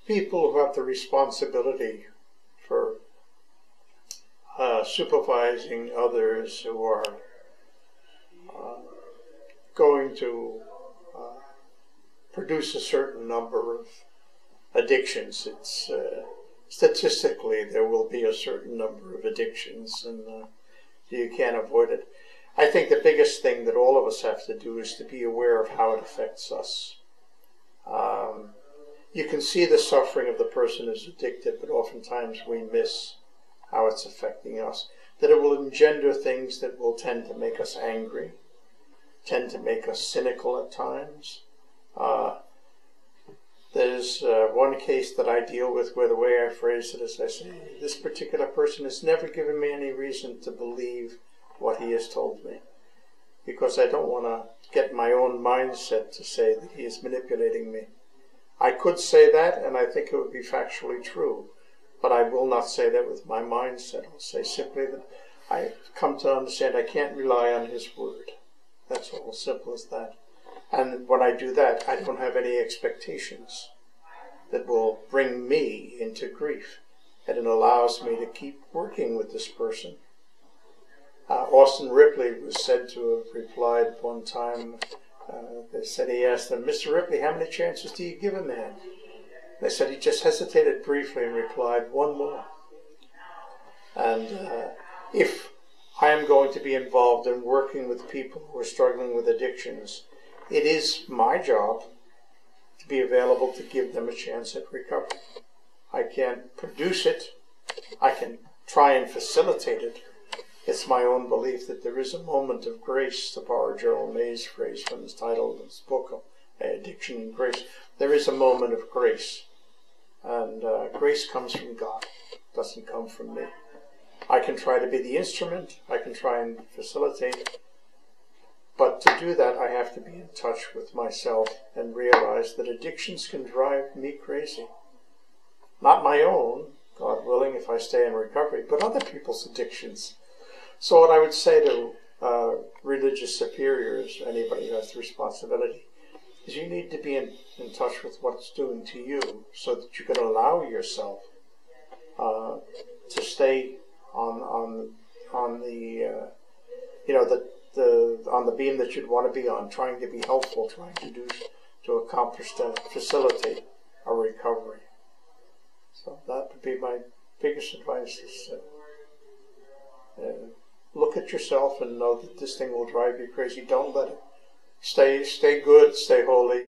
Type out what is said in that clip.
people who have the responsibility for supervising others who are going to produce a certain number of addictions. It's statistically there will be a certain number of addictions, and you can't avoid it. I think the biggest thing that all of us have to do is to be aware of how it affects us. You can see the suffering of the person who's addicted, but oftentimes we miss how it's affecting us. That it will engender things that will tend to make us angry, tend to make us cynical at times. There's one case that I deal with where the way I phrase it is I say, this particular person has never given me any reason to believe what he has told me, because I don't want to get my own mindset to say that he is manipulating me. I could say that, and I think it would be factually true, but I will not say that with my mindset. I'll say simply that I've come to understand I can't rely on his word. That's all, simple as that. And when I do that, I don't have any expectations that will bring me into grief, and it allows me to keep working with this person. Austin Ripley was said to have replied one time, they said he asked them, Mr. Ripley, how many chances do you give a man? They said he just hesitated briefly and replied, one more. And if I am going to be involved in working with people who are struggling with addictions, it is my job to be available to give them a chance at recovery. I can't produce it. I can try and facilitate it. It's my own belief that there is a moment of grace, to borrow Gerald May's phrase from his title of his book, Addiction and Grace. There is a moment of grace. And grace comes from God. It doesn't come from me. I can try to be the instrument. I can try and facilitate. But to do that, I have to be in touch with myself and realize that addictions can drive me crazy. Not my own, God willing, if I stay in recovery, but other people's addictions. So what I would say to religious superiors, anybody who has the responsibility, is you need to be in touch with what it's doing to you, so that you can allow yourself to stay on the on the beam that you'd want to be on, trying to be helpful, trying to accomplish that, facilitate a recovery. So that would be my biggest advice: is look at yourself and know that this thing will drive you crazy. Don't let it. Stay good, stay holy.